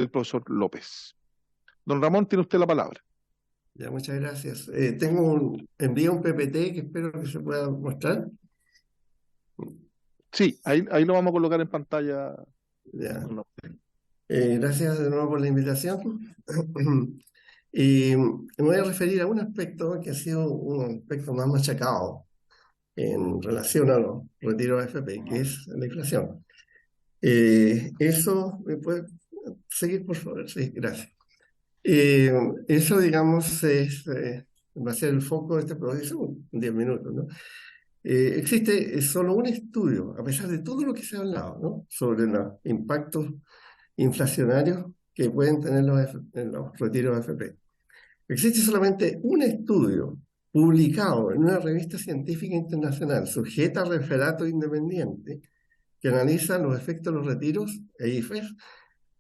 el profesor López. Don Ramón, tiene usted la palabra. Ya, muchas gracias. Envío un PPT que espero que se pueda mostrar. Sí, ahí lo vamos a colocar en pantalla. Ya. No. Gracias de nuevo por la invitación. Y me voy a referir a un aspecto que ha sido un aspecto más machacado en relación a los retiros AFP, que es la inflación. Eso, ¿me puede seguir, por favor? Sí, gracias. Eso, digamos, va a ser el foco de este proceso en 10 minutos, ¿no? Existe solo un estudio, a pesar de todo lo que se ha hablado, ¿no?, sobre los impactos inflacionarios que pueden tener en los retiros de AFP. Existe solamente un estudio publicado en una revista científica internacional sujeta a referato independiente que analiza los efectos de los retiros e IFES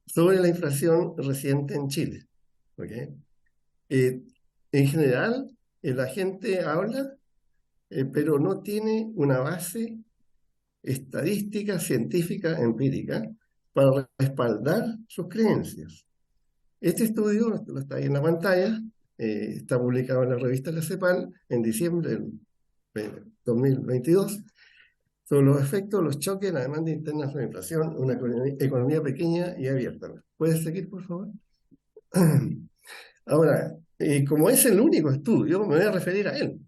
sobre la inflación reciente en Chile. ¿Okay? En general, la gente habla, pero no tiene una base estadística, científica, empírica, para respaldar sus creencias. Este estudio, lo está ahí en la pantalla, está publicado en la revista La CEPAL en diciembre del 2022, sobre los efectos de los choques en la demanda interna de la inflación, una economía pequeña y abierta. ¿Puedes seguir, por favor? Ahora, como es el único estudio, me voy a referir a él.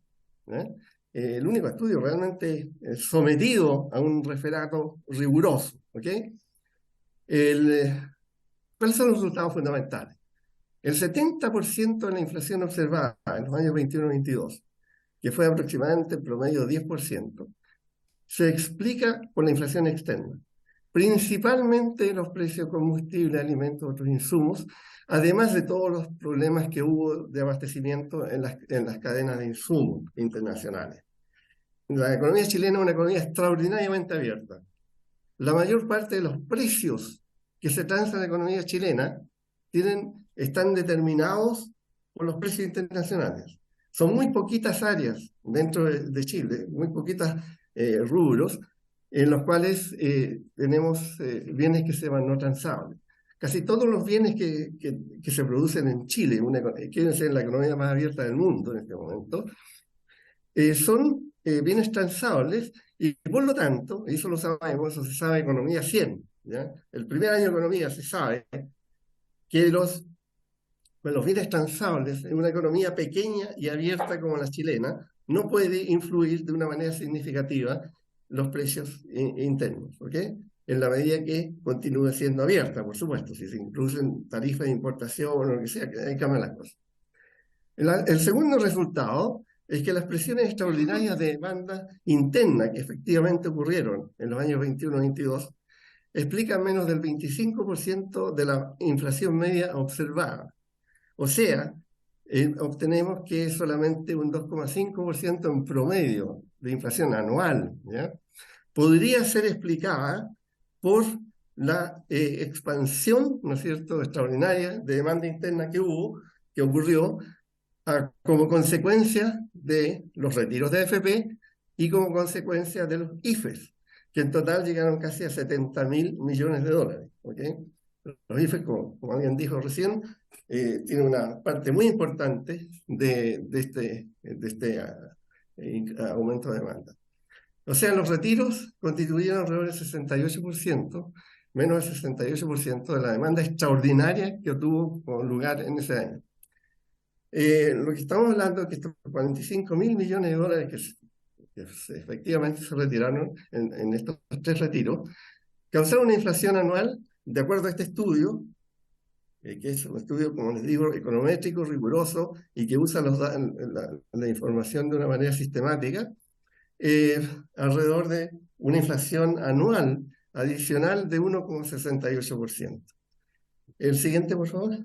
El único estudio realmente sometido a un referato riguroso. ¿Okay? ¿Cuáles son los resultados fundamentales? El 70% de la inflación observada en los años 21-22, que fue aproximadamente el promedio de 10%, se explica por la inflación externa, principalmente los precios de combustible, alimentos, otros insumos, además de todos los problemas que hubo de abastecimiento en las cadenas de insumos internacionales. La economía chilena es una economía extraordinariamente abierta. La mayor parte de los precios que se transan en la economía chilena están determinados por los precios internacionales. Son muy poquitas áreas dentro de Chile, muy poquitos rubros, en los cuales tenemos bienes que se van no transables. Casi todos los bienes que se producen en Chile, quieren ser la economía más abierta del mundo en este momento, son bienes transables y por lo tanto, y eso lo sabemos, eso se sabe en economía 100, ¿ya? El primer año de economía se sabe que los bienes transables en una economía pequeña y abierta como la chilena no puede influir de una manera significativa los precios internos, ¿ok? En la medida que continúe siendo abierta, por supuesto, si se incluyen tarifas de importación o lo que sea, que ahí cambian las cosas. El segundo resultado es que las presiones extraordinarias de demanda interna que efectivamente ocurrieron en los años 21-22 explican menos del 25% de la inflación media observada. O sea, obtenemos que es solamente un 2,5% en promedio de inflación anual, ¿ya? Podría ser explicada por la expansión, ¿no es cierto?, extraordinaria de demanda interna que ocurrió como consecuencia de los retiros de AFP y como consecuencia de los IFES, que en total llegaron casi a 70.000 millones de dólares. ¿Okay? Los IFES, como alguien dijo recién, tienen una parte muy importante de este aumento de demanda. O sea, los retiros constituyeron alrededor del 68%, menos del 68% de la demanda extraordinaria que tuvo lugar en ese año. Lo que estamos hablando es que estos 45.000 millones de dólares que efectivamente se retiraron en estos 3 retiros, causaron una inflación anual, de acuerdo a este estudio, que es un estudio, como les digo, econométrico, riguroso, y que usa la información de una manera sistemática, alrededor de una inflación anual adicional de 1,68%. El siguiente, por favor.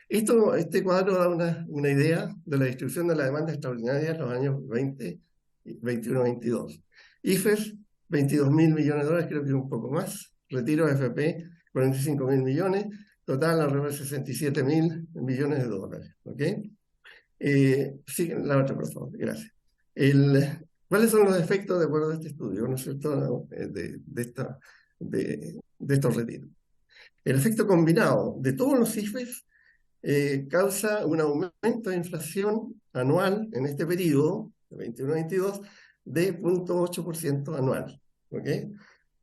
Este cuadro da una idea de la distribución de la demanda extraordinaria en los años 20, 21, 22. IFES, 22.000 millones de dólares, creo que un poco más. Retiro AFP, 45.000 millones. Total, alrededor de 67.000 millones de dólares. ¿Ok? Sí, la otra, por favor. Gracias. ¿Cuáles son los efectos, de acuerdo a este estudio, ¿no es cierto?, de estos retiros? El efecto combinado de todos los IFES causa un aumento de inflación anual en este periodo, de 21-22, de 0,8% anual. ¿Ok?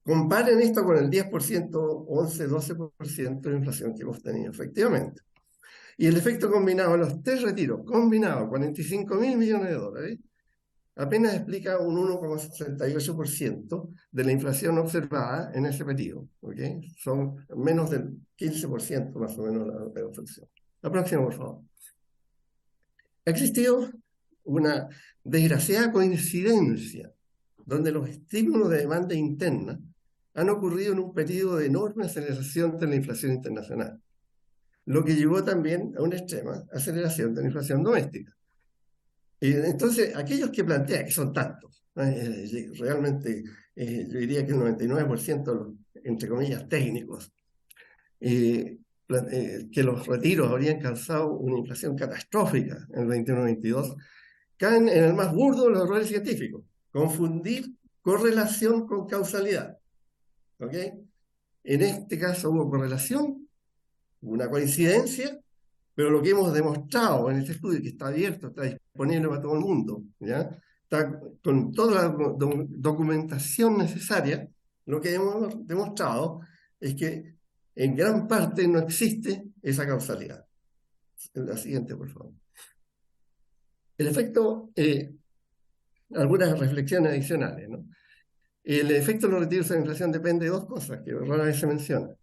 Comparen esto con el 10%, 11-12% de inflación que hemos tenido, efectivamente. Y el efecto combinado de los tres retiros, combinado, 45.000 millones de dólares, apenas explica un 1,68% de la inflación observada en ese periodo. ¿Okay? Son menos del 15% más o menos la inflación. La próxima, por favor. Ha existido una desgraciada coincidencia donde los estímulos de demanda interna han ocurrido en un periodo de enorme aceleración de la inflación internacional, lo que llevó también a una extrema aceleración de la inflación doméstica. Entonces, aquellos que plantean que son tantos, realmente yo diría que el 99% de los, entre comillas, técnicos, que los retiros habrían causado una inflación catastrófica en el 21-22, caen en el más burdo de los errores científicos: confundir correlación con causalidad. ¿Ok? En este caso hubo correlación, una coincidencia, pero lo que hemos demostrado en este estudio, que está abierto, está disponible para todo el mundo, ¿ya? Está con toda la documentación necesaria, lo que hemos demostrado es que en gran parte no existe esa causalidad. La siguiente, por favor. El efecto, algunas reflexiones adicionales, ¿no? El efecto de los retiros de la inflación depende de dos cosas que rara vez se mencionan: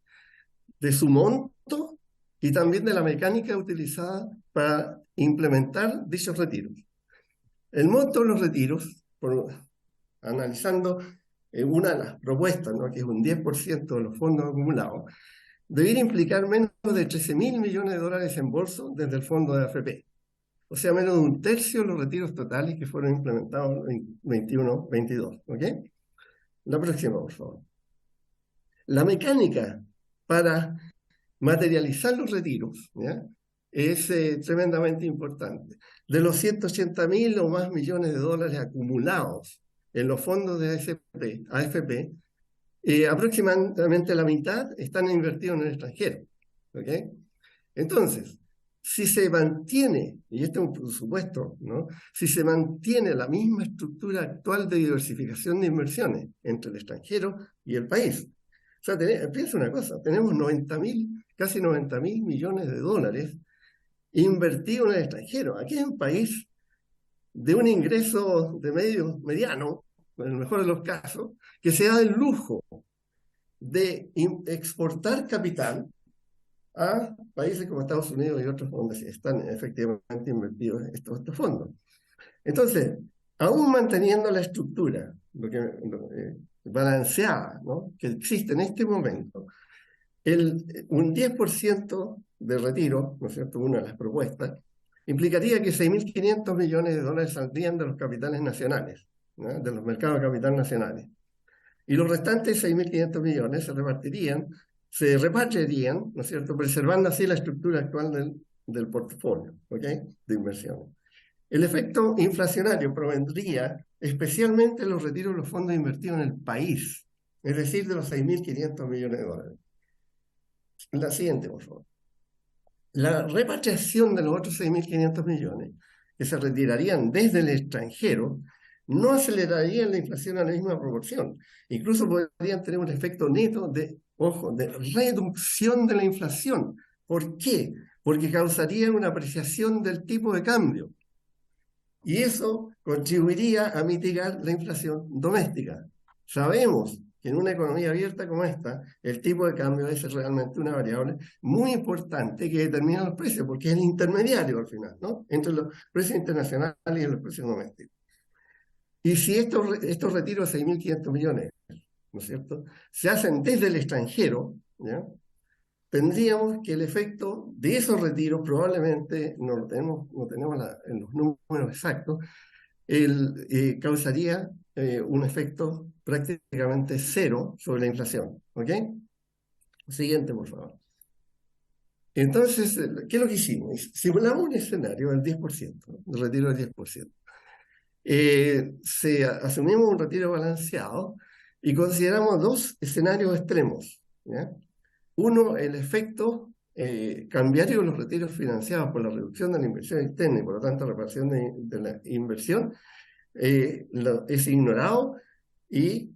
de su monto y también de la mecánica utilizada para implementar dichos retiros. El monto de los retiros, analizando una de las propuestas, ¿no?, que es un 10% de los fondos acumulados, debería implicar menos de 13.000 millones de dólares en bolso desde el fondo de AFP. O sea, menos de un tercio de los retiros totales que fueron implementados en 21-22. ¿Ok? La próxima, por favor. La mecánica para materializar los retiros, ¿ya?, es tremendamente importante. De los 180.000 o más millones de dólares acumulados en los fondos de AFP, aproximadamente la mitad están invertidos en el extranjero. ¿Ok? Entonces, si se mantiene, y este es un presupuesto, ¿no?, si se mantiene la misma estructura actual de diversificación de inversiones entre el extranjero y el país. O sea, piensa una cosa: tenemos casi 90.000 millones de dólares invertidos en el extranjero. Aquí es un país de un ingreso de mediano, en el mejor de los casos, que se da el lujo de exportar capital a países como Estados Unidos y otros donde están efectivamente invertidos estos fondos. Entonces, aún manteniendo la estructura balanceada, ¿no?, que existe en este momento, un 10% de retiro, ¿no es cierto?, una de las propuestas, implicaría que 6.500 millones de dólares saldrían de los capitales nacionales, ¿no?, de los mercados de capital nacionales. Y los restantes 6.500 millones se repatriarían, ¿no es cierto?, preservando así la estructura actual del portafolio, ¿ok?, de inversión. El efecto inflacionario provendría especialmente de los retiros de los fondos invertidos en el país, es decir, de los 6.500 millones de dólares. La siguiente, por favor. La repatriación de los otros 6.500 millones que se retirarían desde el extranjero no acelerarían la inflación a la misma proporción. Incluso podrían tener un efecto neto de reducción de la inflación. ¿Por qué? Porque causaría una apreciación del tipo de cambio. Y eso contribuiría a mitigar la inflación doméstica. Sabemos que en una economía abierta como esta, el tipo de cambio es realmente una variable muy importante que determina los precios, porque es el intermediario al final, ¿no?, entre los precios internacionales y los precios domésticos. Y si estos retiros de 6.500 millones, ¿no es cierto?, se hacen desde el extranjero, ¿ya?, tendríamos que el efecto de esos retiros, probablemente no tenemos en los números exactos, causaría un efecto prácticamente cero sobre la inflación. ¿Ok? Siguiente, por favor. Entonces, ¿qué es lo que hicimos? Simulamos un escenario del 10%, ¿no?, el retiro del 10%. Asumimos un retiro balanceado y consideramos dos escenarios extremos, ¿ya? Uno, el efecto cambiario de los retiros financiados por la reducción de la inversión externa y por lo tanto reparación de la inversión es ignorado y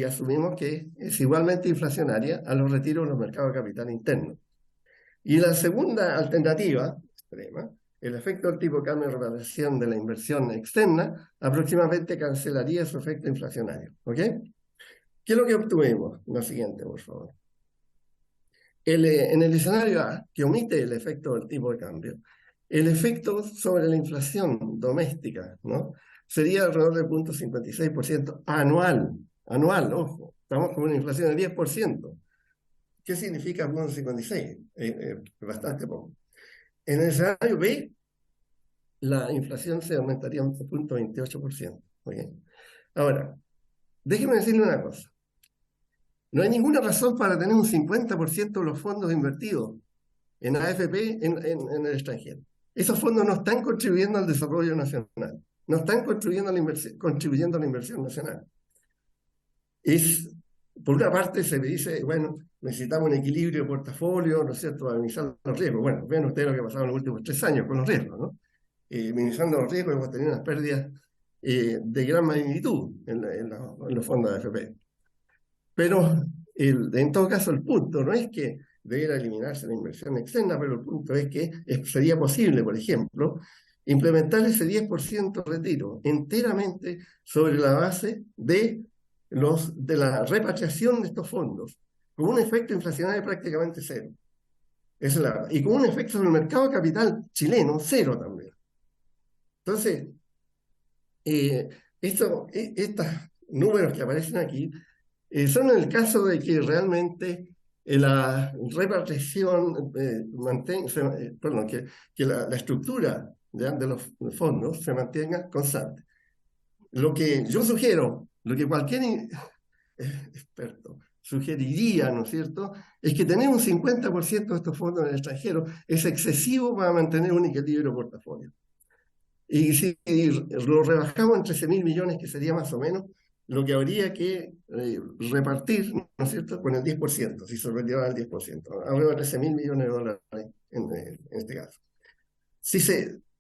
asumimos que es igualmente inflacionaria a los retiros de los mercados de capital internos. Y la segunda alternativa, extrema, el efecto del tipo de cambio de revalorización de la inversión externa aproximadamente cancelaría su efecto inflacionario. ¿Ok? ¿Qué es lo que obtuvimos? Lo siguiente, por favor. En el escenario A, que omite el efecto del tipo de cambio, el efecto sobre la inflación doméstica, ¿no?, sería alrededor del 0,56% anual. Anual, ojo. Estamos con una inflación del 10%. ¿Qué significa 0,56? Bastante poco. En el escenario B, la inflación se aumentaría un 0,28%. ¿Okay? Ahora, déjeme decirle una cosa. No hay ninguna razón para tener un 50% de los fondos invertidos en AFP en el extranjero. Esos fondos no están contribuyendo al desarrollo nacional, no están contribuyendo a la inversión nacional. Por una parte se le dice, bueno, necesitamos un equilibrio de portafolio, ¿no es cierto?, para minimizar los riesgos. Bueno, vean ustedes lo que ha pasado en los últimos 3 años con los riesgos, ¿no? Minimizando los riesgos hemos tenido unas pérdidas de gran magnitud en los fondos de AFP. Pero en todo caso el punto no es que debiera eliminarse la inversión externa, pero el punto es que sería posible, por ejemplo, implementar ese 10% de retiro enteramente sobre la base de la repatriación de estos fondos, con un efecto inflacionario prácticamente cero. Y con un efecto sobre el mercado de capital chileno cero también. Entonces, estos números que aparecen aquí son en el caso de que realmente la repatriación que la estructura de los fondos se mantenga constante. Lo que yo sugiero, lo que cualquier experto sugeriría, ¿no es cierto?, es que tener un 50% de estos fondos en el extranjero es excesivo para mantener un equilibrio de portafolio. Y si lo rebajamos en 13.000 millones, que sería más o menos lo que habría que repartir, ¿no es cierto?, con el 10%, si se retirara el 10%, alrededor de 13.000 millones de dólares en este caso.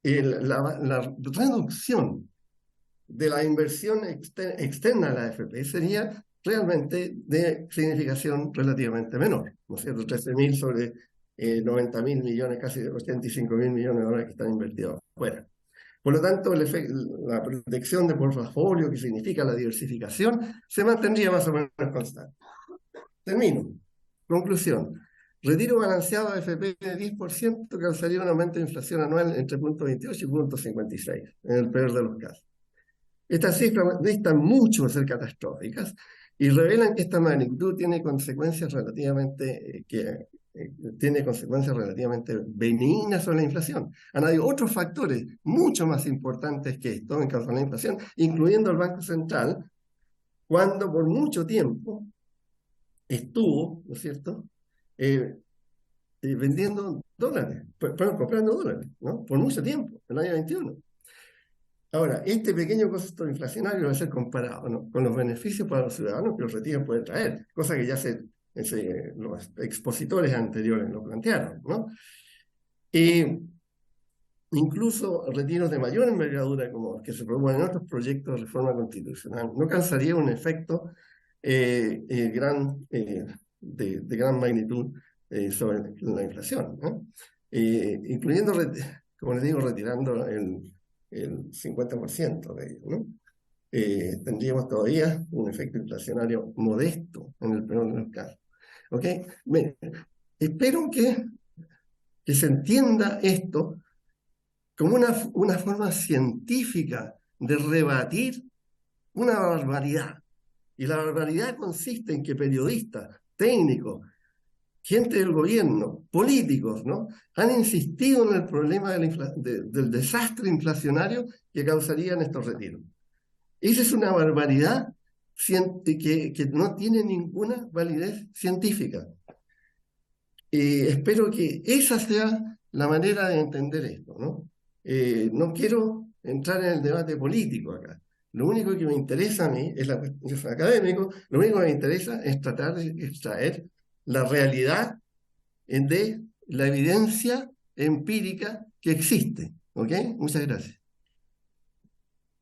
La reducción de la inversión externa a la AFP sería realmente de significación relativamente menor, ¿no es cierto?, 13.000 sobre 90.000 millones, casi 85.000 millones de dólares que están invertidos afuera. Por lo tanto, la protección de portafolio, que significa la diversificación, se mantendría más o menos constante. Termino. Conclusión. Retiro balanceado de AFP de 10% causaría un aumento de inflación anual entre 0,28 y 0,56, en el peor de los casos. Estas cifras distan mucho de ser catastróficas y revelan que esta magnitud tiene consecuencias relativamente benignas sobre la inflación. Han habido otros factores mucho más importantes que esto en causa de la inflación, incluyendo el Banco Central, cuando por mucho tiempo estuvo, ¿no es cierto?, vendiendo dólares, comprando dólares, ¿no?, por mucho tiempo, el año 21. Ahora, este pequeño costo inflacionario debe ser comparado, ¿no?, con los beneficios para los ciudadanos que los retiros pueden traer, cosa que ya los expositores anteriores lo plantearon, ¿no? Incluso retiros de mayor envergadura, como los que se proponen en otros proyectos de reforma constitucional, no causaría un efecto de gran magnitud sobre la inflación, ¿no? Incluyendo, como les digo, retirando el 50% de ello, ¿no? Tendríamos todavía un efecto inflacionario modesto en el peor de los casos. ¿Ok? Espero que se entienda esto como una forma científica de rebatir una barbaridad. Y la barbaridad consiste en que periodistas, técnicos, gente del gobierno, políticos, ¿no?, han insistido en el problema del desastre inflacionario que causarían estos retiros. Esa es una barbaridad que no tiene ninguna validez científica. Espero que esa sea la manera de entender esto, ¿no? No quiero entrar en el debate político acá. Lo único que me interesa a mí, yo soy académico, lo único que me interesa es tratar de extraer la realidad de la evidencia empírica que existe. ¿Ok? Muchas gracias.